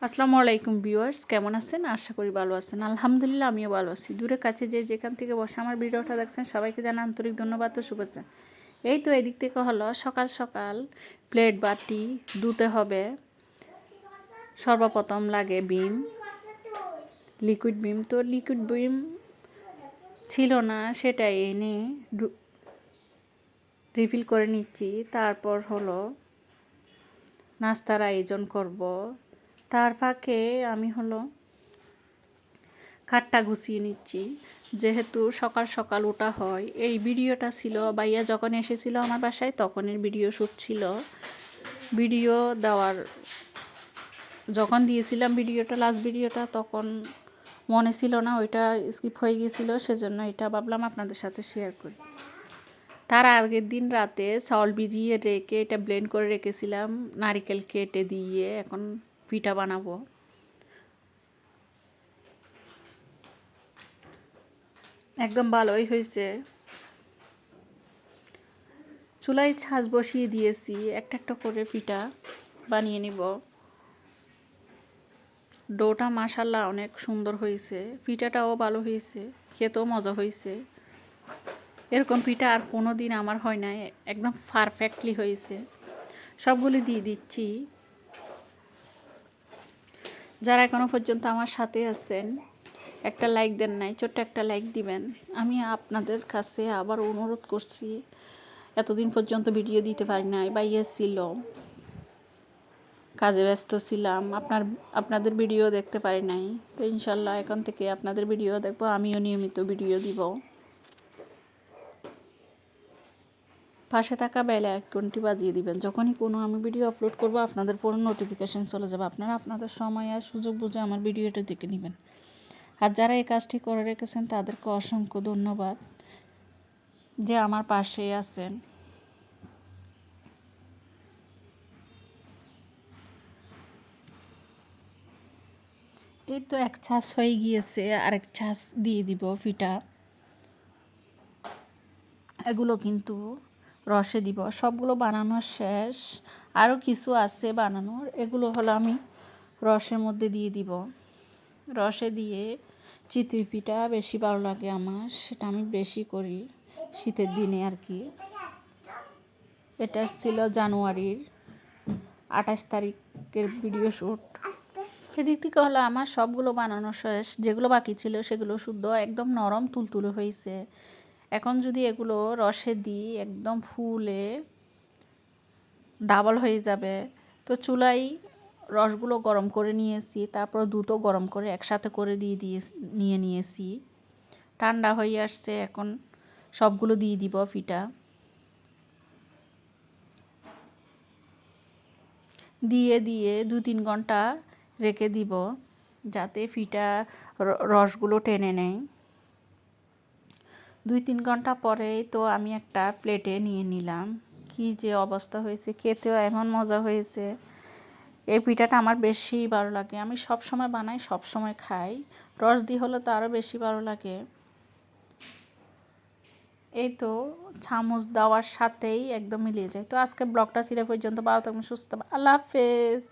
আসসালামু আলাইকুম ভিউয়ার্স, কেমন আছেন? আশা করি ভালো আছেন। আলহামদুলিল্লাহ আমিও ভালো আছি। দূরে কাছে যেখান থেকে বসে আমার ভিডিওটা দেখছেন সবাইকে জানাই আন্তরিক ধন্যবাদ ও শুভেচ্ছা। এই তো এদিক থেকে হলো সকাল সকাল প্লেট বাটি ধুতে হবে। সর্বপ্রথম লাগে বিম, লিকুইড বিম। তো লিকুইড বিম ছিল না, সেটাই এনে রিফিল করে নিচ্ছি। তারপর হলো নাস্তার আয়োজন করব। তার ফাঁকে আমি হলো খাটটা গুছিয়ে নিচ্ছি, যেহেতু সকাল সকাল ওঠা হয়। এই ভিডিওটা ছিল ভাইয়া যখন এসেছিল আমার বাসায় তখনের ভিডিও শ্যুট ছিল। ভিডিও দেওয়ার যখন দিয়েছিলাম ভিডিওটা, লাস্ট ভিডিওটা, তখন মনে ছিল না, ওইটা স্কিপ হয়ে গিয়েছিল, সেজন্য এটা ভাবলাম আপনাদের সাথে শেয়ার করি। তার আগের দিন রাতে চাউল ভিজিয়ে রেখে এটা ব্লেন্ড করে রেখেছিলাম, নারকেল কেটে দিয়ে এখন পিঠা বানাবো। একদম ভালোই হয়েছে। চুলায় ছাঁচ বসিয়ে দিয়েছি, একটা একটা করে পিঠা বানিয়ে নিব। ডোটা মাশাল্লাহ অনেক সুন্দর হয়েছে, পিঠাটাও ভালো হয়েছে, খেতেও মজা হয়েছে। এরকম পিঠা আর কোনো দিন আমার হয় নাই, একদম পারফেক্টলি হয়েছে। সবগুলি দিয়ে দিচ্ছি। যারা এখনও পর্যন্ত আমার সাথে আছেন, একটা লাইক দেন নাই, ছোট্ট একটা লাইক দিবেন। আমি আপনাদের কাছে আবার অনুরোধ করছি, এতদিন পর্যন্ত ভিডিও দিতে পারি নাই, বাইরে ছিল, কাজে ব্যস্ত ছিলাম, আপনাদের ভিডিও দেখতে পারি নাই। তো ইনশাল্লাহ এখন থেকে আপনাদের ভিডিও দেখবো, আমিও নিয়মিত ভিডিও দিব। পাশে থাকা বেল আইকনটি বাজিয়ে দিবেন, যখনই কোনো আমি ভিডিও আপলোড করব আপনাদের ফোনে নোটিফিকেশান চলে যাবে। আপনারা আপনাদের সময় আর সুযোগ বুঝে আমার ভিডিওটা দেখে নেবেন। আর যারা এই কাজটি করে রেখেছেন তাদেরকে অসংখ্য ধন্যবাদ যে আমার পাশে আছেন। এই তো এক ছাঁচ হয়ে গিয়েছে, আরেক ছাঁচ দিয়ে দিব পিঠা। এগুলো কিন্তু রসে দিব। সবগুলো বানানো শেষ, আরও কিছু আছে বানানোর, এগুলো হলো আমি রসের মধ্যে দিয়ে দিব। রসে দিয়ে চিতই পিঠা বেশি ভালো লাগে আমার, সেটা আমি বেশি করি শীতের দিনে আর কি। এটা ছিল জানুয়ারির 28 তারিখের ভিডিও শ্যুট। সেদিক থেকে হলো আমার সবগুলো বানানো শেষ, যেগুলো বাকি ছিল সেগুলো শুদ্ধ একদম নরম তুলতুলে হয়েছে। এখন যদি এগুলো রসে দিই একদম ফুলে ডাবল হয়ে যাবে। তো চুলায় রসগুলো গরম করে নিয়েছি, তারপর দুধও গরম করে একসাথে করে নিয়ে নিয়েছি। ঠান্ডা হয়ে আসছে, এখন সবগুলো দিয়ে দিব পিঠা। দিয়ে 2-3 ঘন্টা রেখে দিব, যাতে পিঠা রসগুলো টেনে নেয়। 2-3 ঘন্টা পরেই তো আমি একটা প্লেটে নিয়ে নিলাম। কি যে অবস্থা হয়েছে, খেতেও এমন মজা হয়েছে। এই পিঠাটা আমার বেশি ভালো লাগে, আমি সব সময় বানাই, সব সময় খাই। রস দিয়ে হলে তো আরও বেশি ভালো লাগে। এই তো চামচ দেওয়ার সাথেই একদম মিলিয়ে যায়। তো আজকে ব্লগটা ছিল পর্যন্ত, ভালো থাকবেন, সুস্থ থাকবেন, আল্লাহ হাফেজ।